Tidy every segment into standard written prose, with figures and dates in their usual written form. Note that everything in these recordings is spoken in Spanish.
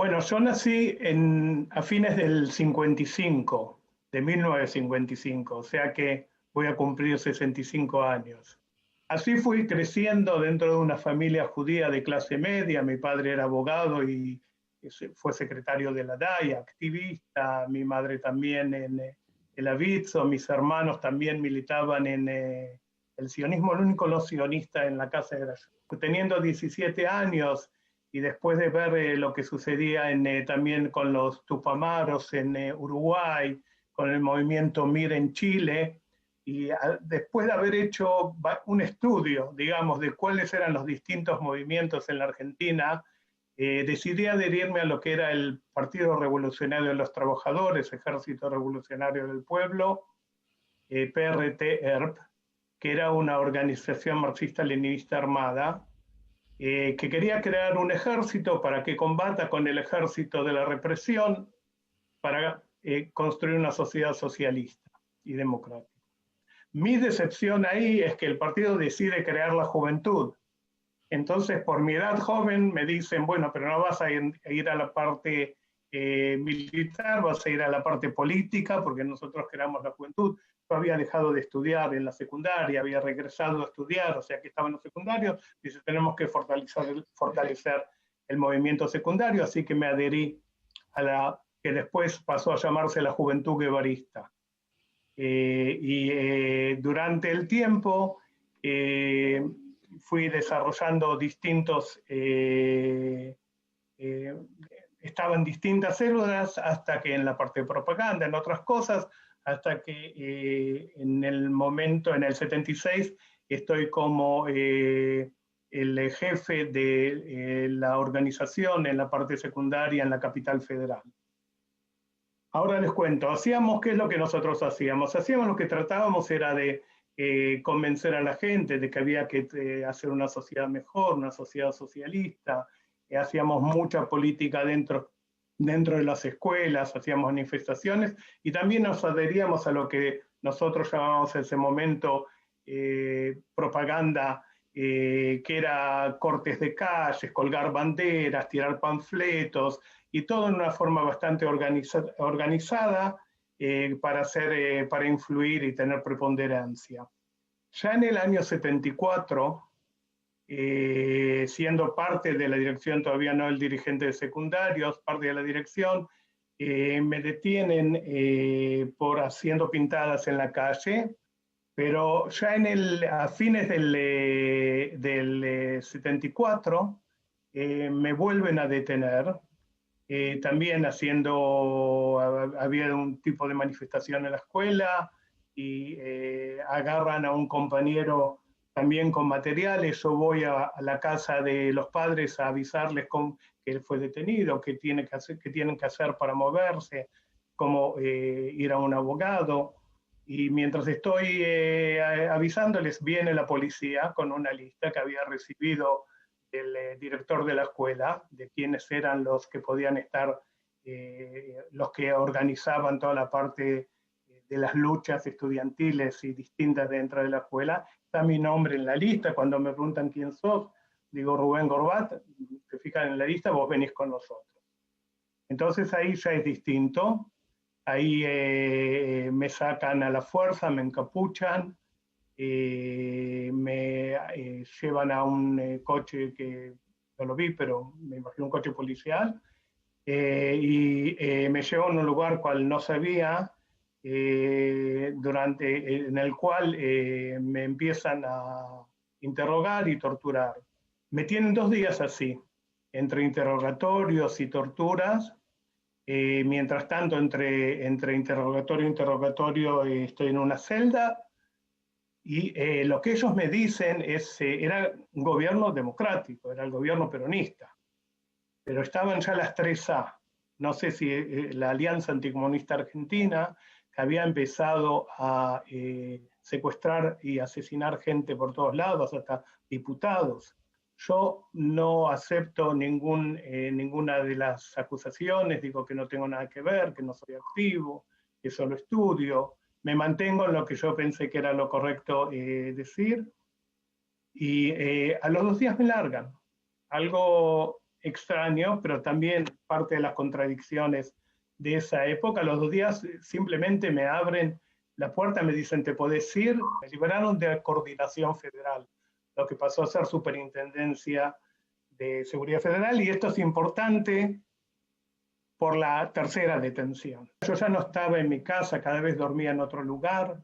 Bueno, yo nací a fines del 55, de 1955, o sea que voy a cumplir 65 años. Así fui creciendo dentro de una familia judía de clase media. Mi padre era abogado y fue secretario de la DAI, activista. Mi madre también en el Avizo. Mis hermanos también militaban en el sionismo. El único no sionista en la casa era yo. Teniendo 17 años y después de ver lo que sucedía también con los Tupamaros en Uruguay, con el movimiento MIR en Chile, y después de haber hecho un estudio, digamos, de cuáles eran los distintos movimientos en la Argentina, decidí adherirme a lo que era el Partido Revolucionario de los Trabajadores, Ejército Revolucionario del Pueblo, PRT-ERP, que era una organización marxista-leninista armada, que quería crear un ejército para que combata con el ejército de la represión para construir una sociedad socialista y democrática. Mi decepción ahí es que el partido decide crear la juventud. Entonces, por mi edad joven, me dicen, bueno, pero no vas a ir a la parte militar, vas a ir a la parte política, porque nosotros creamos la juventud. Yo había dejado de estudiar en la secundaria, había regresado a estudiar, o sea que estaba en los secundarios, dice, tenemos que fortalecer el movimiento secundario, así que me adherí a la que después pasó a llamarse la Juventud Guevarista. Durante el tiempo fui desarrollando distintos, estaba en distintas células hasta que en la parte de propaganda, en otras cosas, hasta que en el 76, estoy como el jefe de la organización en la parte secundaria en la capital federal. Ahora les cuento, ¿qué es lo que nosotros hacíamos? Hacíamos lo que tratábamos era de convencer a la gente de que había que hacer una sociedad mejor, una sociedad socialista. Hacíamos mucha política dentro de las escuelas, hacíamos manifestaciones y también nos adheríamos a lo que nosotros llamábamos en ese momento propaganda, que era cortes de calles, colgar banderas, tirar panfletos, y todo en una forma bastante organizada para influir y tener preponderancia. Ya en el año 74, siendo parte de la dirección, todavía no el dirigente de secundarios, parte de la dirección, me detienen por haciendo pintadas en la calle, pero ya a fines del 74 me vuelven a detener. También había un tipo de manifestación en la escuela y agarran a un compañero también con materiales. Yo voy a la casa de los padres a avisarles que él fue detenido, qué tienen que hacer para moverse, cómo ir a un abogado. Y mientras estoy avisándoles, viene la policía con una lista que había recibido el director de la escuela, de quiénes eran los que podían estar, los que organizaban toda la parte de las luchas estudiantiles y distintas dentro de la escuela. Está mi nombre en la lista. Cuando me preguntan quién sos, digo Rubén Gorbat, te fijan en la lista, vos venís con nosotros. Entonces ahí ya es distinto. Ahí me sacan a la fuerza, me encapuchan, me llevan a un coche que no lo vi, pero me imagino un coche policial, y me llevan a un lugar cual no sabía, en el cual me empiezan a interrogar y torturar. Me tienen 2 días así, entre interrogatorios y torturas. Mientras tanto, entre interrogatorio e interrogatorio, estoy en una celda. Y lo que ellos me dicen era un gobierno democrático, era el gobierno peronista, pero estaban ya las 3A. No sé si la Alianza Anticomunista Argentina, que había empezado a secuestrar y asesinar gente por todos lados, hasta diputados. Yo no acepto ninguna de las acusaciones, digo que no tengo nada que ver, que no soy activo, que solo estudio. Me mantengo en lo que yo pensé que era lo correcto decir, y a los 2 días me largan. Algo extraño, pero también parte de las contradicciones de esa época. A los 2 días simplemente me abren la puerta, me dicen, te podés ir. Me liberaron de Coordinación Federal, lo que pasó a ser Superintendencia de Seguridad Federal, y esto es importante por la tercera detención. Yo ya no estaba en mi casa, cada vez dormía en otro lugar,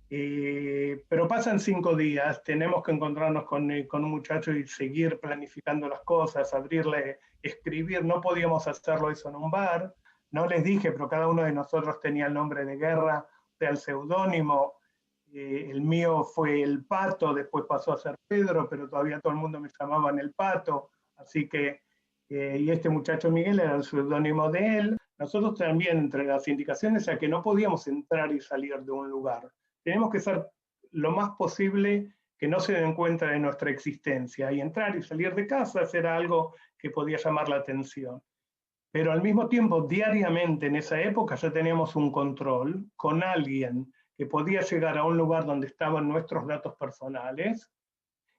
pero pasan 5 días, tenemos que encontrarnos con un muchacho y seguir planificando las cosas, abrirle, escribir, no podíamos hacerlo eso en un bar, no les dije, pero cada uno de nosotros tenía el nombre de guerra, o sea, el seudónimo, el mío fue El Pato, después pasó a ser Pedro, pero todavía todo el mundo me llamaban El Pato, así que, y este muchacho Miguel era el seudónimo de él. Nosotros también, entre las indicaciones, a que no podíamos entrar y salir de un lugar. Tenemos que ser lo más posible que no se den cuenta de nuestra existencia, y entrar y salir de casa era algo que podía llamar la atención. Pero al mismo tiempo, diariamente en esa época ya teníamos un control con alguien que podía llegar a un lugar donde estaban nuestros datos personales,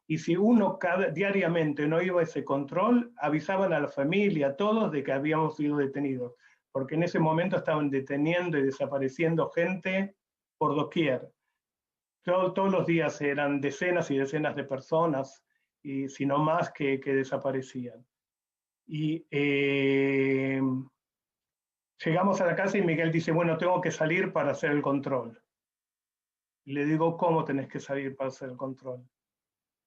y si uno diariamente no iba a ese control, avisaban a la familia, a todos, de que habíamos sido detenidos, porque en ese momento estaban deteniendo y desapareciendo gente por doquier. Todos los días eran decenas y decenas de personas, y si no más, que desaparecían. Y llegamos a la casa y Miguel dice, bueno, tengo que salir para hacer el control. Y le digo, ¿cómo tenés que salir para hacer el control?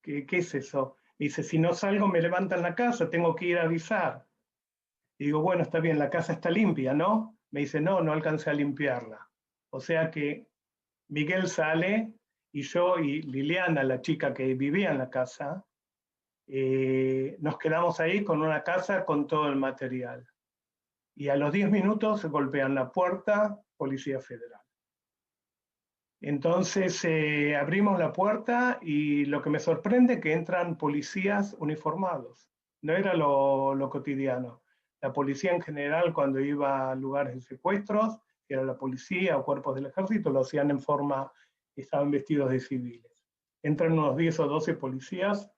¿Qué es eso? Me dice, si no salgo me levantan la casa, tengo que ir a avisar. Y digo, bueno, está bien, la casa está limpia, ¿no? Me dice, no, no alcancé a limpiarla. O sea que Miguel sale y yo y Liliana, la chica que vivía en la casa, nos quedamos ahí con una casa con todo el material. Y a los 10 minutos golpean la puerta, Policía Federal. Entonces abrimos la puerta y lo que me sorprende es que entran policías uniformados. No era lo cotidiano. La policía en general, cuando iba a lugares de secuestros, era la policía o cuerpos del ejército, lo hacían en forma, estaban vestidos de civiles. Entran unos 10 o 12 policías,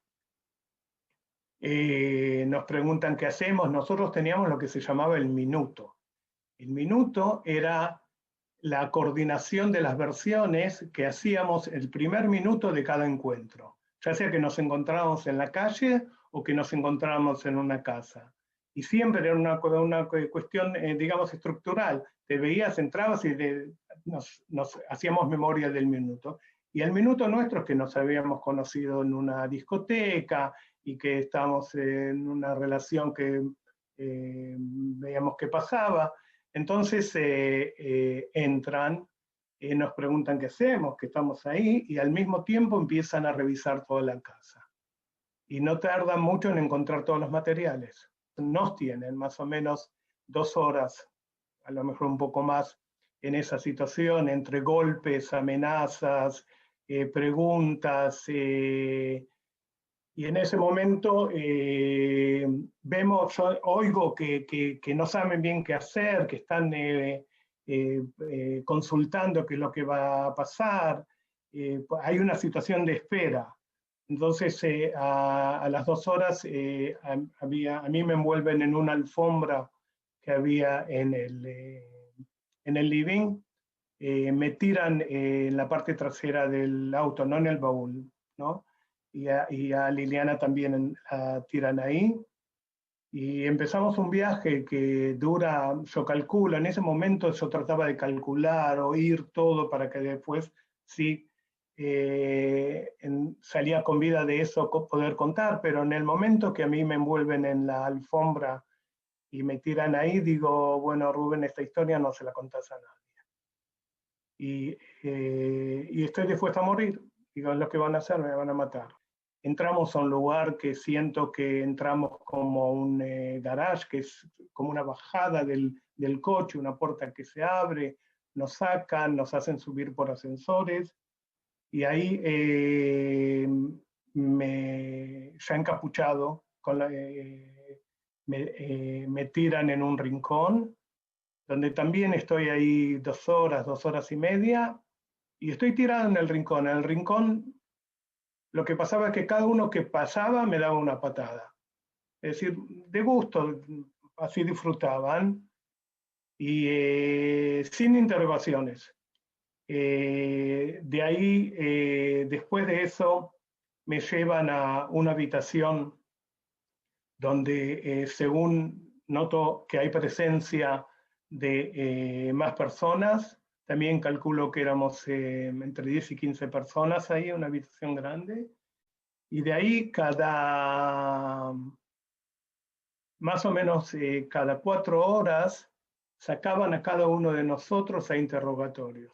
nos preguntan qué hacemos. Nosotros teníamos lo que se llamaba el minuto. El minuto era la coordinación de las versiones que hacíamos el primer minuto de cada encuentro, ya sea que nos encontrábamos en la calle o que nos encontrábamos en una casa. Y siempre era una cuestión, digamos, estructural. Te veías, entrabas y nos hacíamos memoria del minuto. Y el minuto nuestro es que nos habíamos conocido en una discoteca y que estábamos en una relación que veíamos qué pasaba. Entonces entran, nos preguntan qué hacemos, que estamos ahí, y al mismo tiempo empiezan a revisar toda la casa. Y no tardan mucho en encontrar todos los materiales. Nos tienen más o menos 2 horas, a lo mejor un poco más, en esa situación, entre golpes, amenazas, preguntas, y en ese momento oigo que no saben bien qué hacer, que están consultando qué es lo que va a pasar. Hay una situación de espera. Entonces, a las 2 horas, a mí me envuelven en una alfombra que había en el living, me tiran en la parte trasera del auto, no en el baúl, ¿no? Y a Liliana también la tiran ahí. Y empezamos un viaje que dura, yo calculo, en ese momento yo trataba de calcular, oír todo para que después sí salía con vida de eso poder contar, pero en el momento que a mí me envuelven en la alfombra y me tiran ahí, digo, bueno, Rubén, esta historia no se la contás a nadie. Y estoy dispuesto a morir. Digo, lo que van a hacer, me van a matar. Entramos a un lugar que siento que entramos como un garage, que es como una bajada del coche, una puerta que se abre, nos sacan, nos hacen subir por ascensores, y ahí ya encapuchado, me tiran en un rincón, donde también estoy ahí 2 horas, 2 horas y media, y estoy tirado en el rincón. En el rincón lo que pasaba es que cada uno que pasaba me daba una patada. es decir, de gusto, así disfrutaban, y sin interrogaciones. De ahí, después de eso, me llevan a una habitación donde, según noto que hay presencia de más personas, también calculo que éramos entre 10 y 15 personas ahí, una habitación grande, y de ahí más o menos cada 4 horas sacaban a cada uno de nosotros a interrogatorios.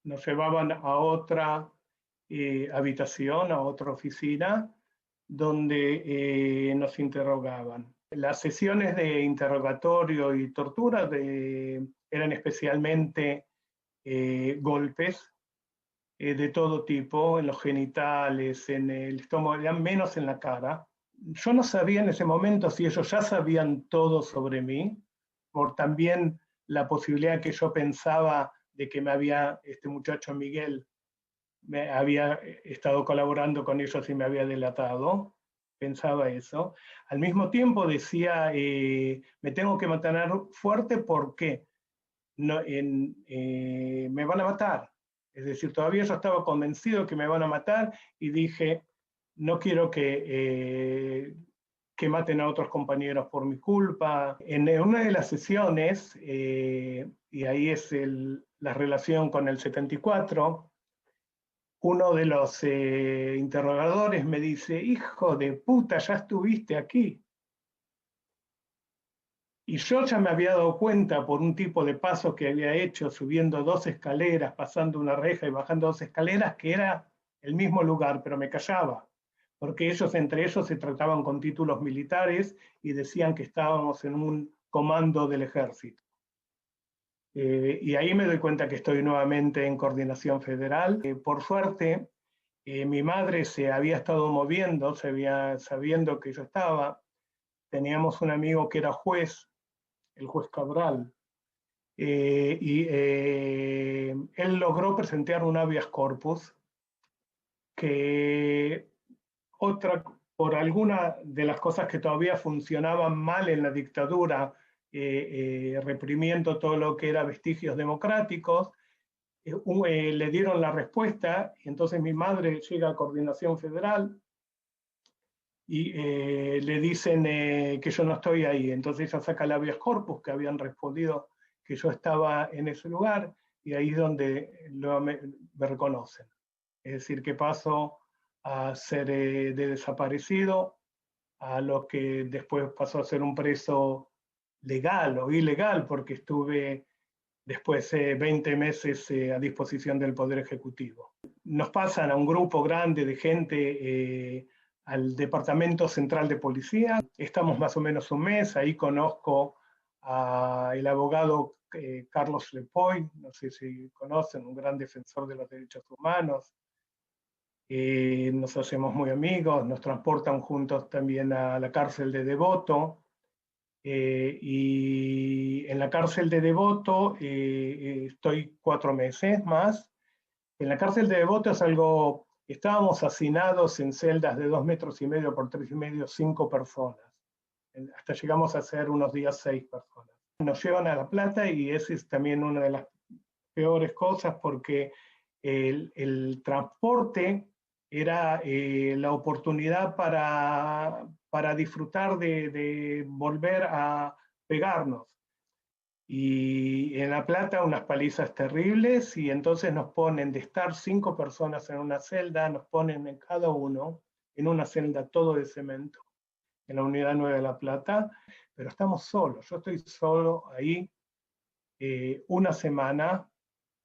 Nos llevaban a otra habitación, a otra oficina, donde nos interrogaban. Las sesiones de interrogatorio y tortura eran especialmente golpes de todo tipo, en los genitales, en el estómago, menos en la cara. Yo no sabía en ese momento si ellos ya sabían todo sobre mí, por también la posibilidad que yo pensaba de que este muchacho Miguel me había estado colaborando con ellos y me había delatado. Pensaba eso. Al mismo tiempo decía, me tengo que mantener fuerte porque no, me van a matar. Es decir, todavía yo estaba convencido que me van a matar y dije, no quiero que maten a otros compañeros por mi culpa. En una de las sesiones, y ahí es la relación con el 74, uno de los interrogadores me dice, hijo de puta, ya estuviste aquí. Y yo ya me había dado cuenta por un tipo de paso que había hecho subiendo 2 escaleras, pasando una reja y bajando 2 escaleras, que era el mismo lugar, pero me callaba, porque ellos entre ellos se trataban con títulos militares y decían que estábamos en un comando del ejército. Y ahí me doy cuenta que estoy nuevamente en coordinación federal. Por suerte, mi madre se había estado moviendo, sabiendo que yo estaba. Teníamos un amigo que era juez, el juez Cabral, y él logró presentar un habeas corpus que por alguna de las cosas que todavía funcionaban mal en la dictadura, reprimiendo todo lo que era vestigios democráticos, le dieron la respuesta y entonces mi madre llega a Coordinación Federal y le dicen que yo no estoy ahí. Entonces ella saca el habeas corpus, que habían respondido que yo estaba en ese lugar, y ahí es donde me reconocen. Es decir, que paso a ser de desaparecido a lo que después pasó a ser un preso legal o ilegal, porque estuve después 20 meses a disposición del Poder Ejecutivo. Nos pasan a un grupo grande de gente al Departamento Central de Policía. Estamos más o menos un mes, ahí conozco al abogado Carlos Lepoy, no sé si conocen, un gran defensor de los derechos humanos. Nos hacemos muy amigos, nos transportan juntos también a la cárcel de Devoto. Y en la cárcel de Devoto estoy 4 meses más. En la cárcel de Devoto estábamos hacinados en celdas de 2,5 metros por 3,5 metros, 5 personas. Hasta llegamos a ser unos días 6 personas. Nos llevan a La Plata y esa es también una de las peores cosas porque el transporte era la oportunidad para disfrutar de volver a pegarnos. Y en La Plata unas palizas terribles y entonces nos ponen de estar 5 personas en una celda, nos ponen en cada uno en una celda todo de cemento, en la Unidad 9 de La Plata, pero estamos solos, yo estoy solo ahí una semana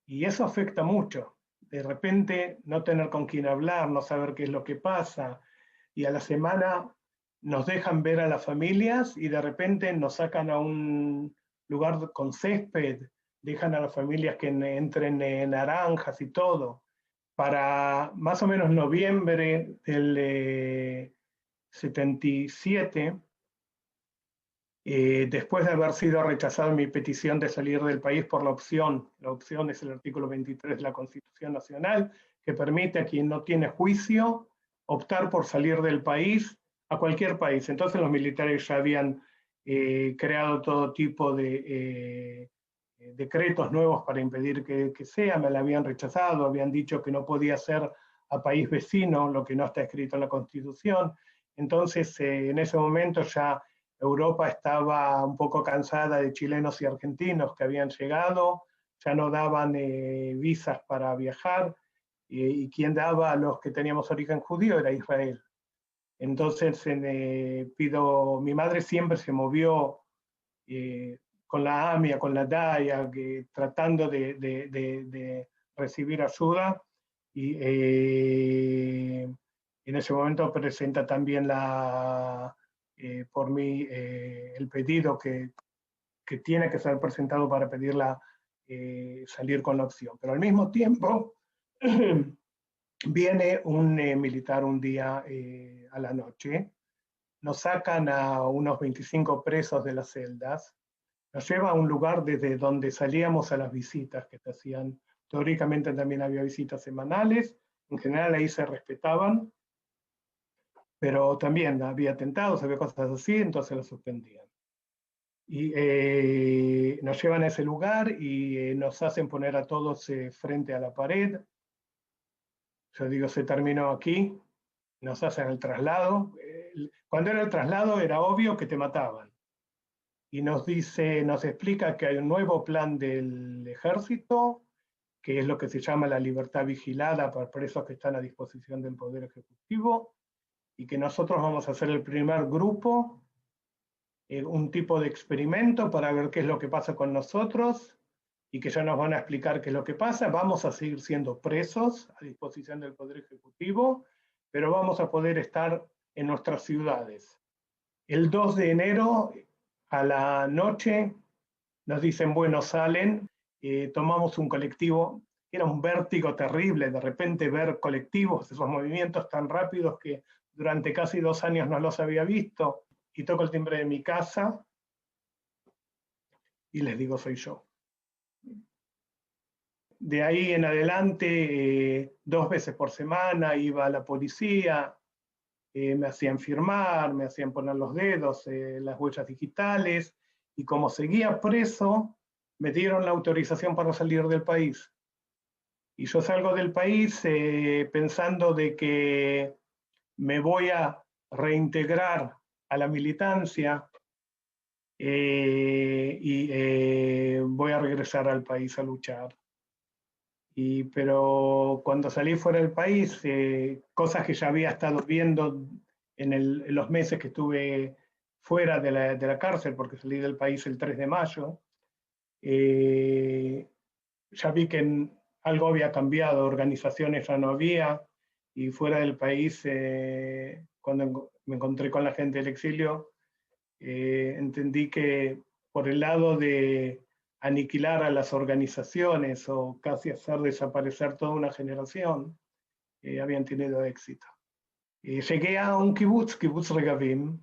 y eso afecta mucho. De repente no tener con quién hablar, no saber qué es lo que pasa, y a la semana nos dejan ver a las familias y de repente nos sacan a un lugar con césped, dejan a las familias que entren en naranjas y todo. Para más o menos noviembre del 77, después de haber sido rechazada mi petición de salir del país por la opción es el artículo 23 de la Constitución Nacional, que permite a quien no tiene juicio optar por salir del país a cualquier país. Entonces los militares ya habían creado todo tipo de decretos nuevos para impedir que sea, me la habían rechazado, habían dicho que no podía ser a país vecino, lo que no está escrito en la Constitución. Entonces, en ese momento ya Europa estaba un poco cansada de chilenos y argentinos que habían llegado, ya no daban visas para viajar, y quien daba a los que teníamos origen judío era Israel. Entonces, mi madre siempre se movió con la AMIA, con la DAIA, tratando de recibir ayuda, y en ese momento presenta también por mí el pedido que tiene que ser presentado para pedirla salir con la opción. Pero al mismo tiempo viene un militar un día a la noche, nos sacan a unos 25 presos de las celdas, nos lleva a un lugar desde donde salíamos a las visitas que se hacían. Teóricamente también había visitas semanales, en general ahí se respetaban, pero también había atentados, había cosas así, entonces las suspendían. Y nos llevan a ese lugar y nos hacen poner a todos frente a la pared. Yo digo, se terminó aquí, nos hacen el traslado. Cuando era el traslado era obvio que te mataban. Y nos explica que hay un nuevo plan del ejército, que es lo que se llama la libertad vigilada para presos que están a disposición del Poder Ejecutivo, y que nosotros vamos a hacer el primer grupo, un tipo de experimento para ver qué es lo que pasa con nosotros, y que ya nos van a explicar qué es lo que pasa. Vamos a seguir siendo presos a disposición del Poder Ejecutivo, pero vamos a poder estar en nuestras ciudades. El 2 de enero a la noche nos dicen, bueno, salen, tomamos un colectivo. Era un vértigo terrible de repente ver colectivos, esos movimientos tan rápidos que durante casi 2 años no los había visto, y toco el timbre de mi casa y les digo, soy yo. De ahí en adelante, 2 veces por semana iba a la policía, me hacían firmar, me hacían poner los dedos, las huellas digitales, y como seguía preso, me dieron la autorización para salir del país. Y yo salgo del país pensando de que me voy a reintegrar a la militancia, y voy a regresar al país a luchar. Pero cuando salí fuera del país, cosas que ya había estado viendo en los meses que estuve fuera de la cárcel, porque salí del país el 3 de mayo, ya vi que algo había cambiado, organizaciones ya no había, y fuera del país, cuando me encontré con la gente del exilio, entendí que por el lado de aniquilar a las organizaciones o casi hacer desaparecer toda una generación, habían tenido éxito. Llegué a un kibutz Regavim,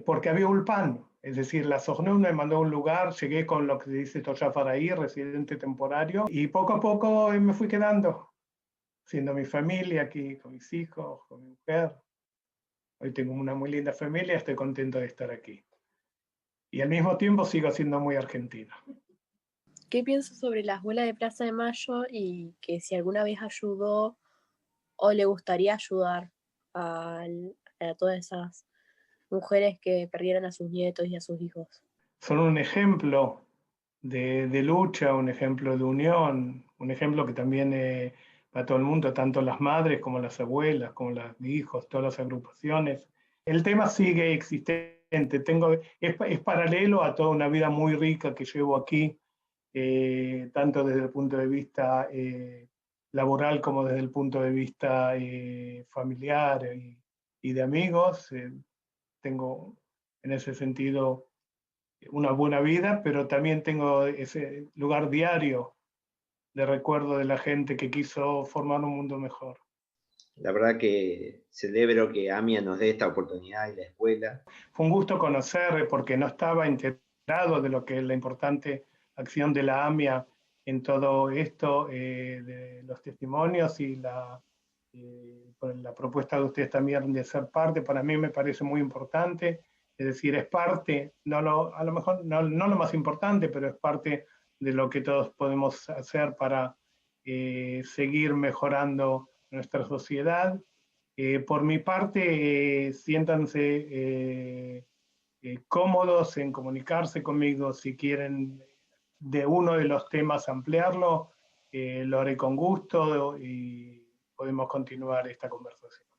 porque había Ulpan, es decir, la Sogneum me mandó a un lugar, llegué con lo que se dice Toshav Arai, residente temporario, y poco a poco me fui quedando, siendo mi familia aquí, con mis hijos, con mi mujer. Hoy tengo una muy linda familia, estoy contento de estar aquí. Y al mismo tiempo sigo siendo muy argentino. ¿Qué piensas sobre la Escuela de Plaza de Mayo y que si alguna vez ayudó o le gustaría ayudar a todas esas mujeres que perdieron a sus nietos y a sus hijos? Son un ejemplo de lucha, un ejemplo de unión, un ejemplo que también para todo el mundo, tanto las madres como las abuelas, como los hijos, todas las agrupaciones. El tema sigue existente, es paralelo a toda una vida muy rica que llevo aquí, tanto desde el punto de vista laboral como desde el punto de vista familiar y de amigos. Tengo en ese sentido una buena vida, pero también tengo ese lugar diario de recuerdo de la gente que quiso formar un mundo mejor. La verdad que celebro que AMIA nos dé esta oportunidad y la escuela. Fue un gusto conocer, porque no estaba enterado de lo que es la importante acción de la AMIA en todo esto, de los testimonios y por la propuesta de ustedes también de ser parte, para mí me parece muy importante. Es decir, es parte, a lo mejor no lo más importante, pero es parte de lo que todos podemos hacer para seguir mejorando nuestra sociedad. Por mi parte, siéntanse cómodos en comunicarse conmigo si quieren de uno de los temas ampliarlo, lo haré con gusto y podemos continuar esta conversación.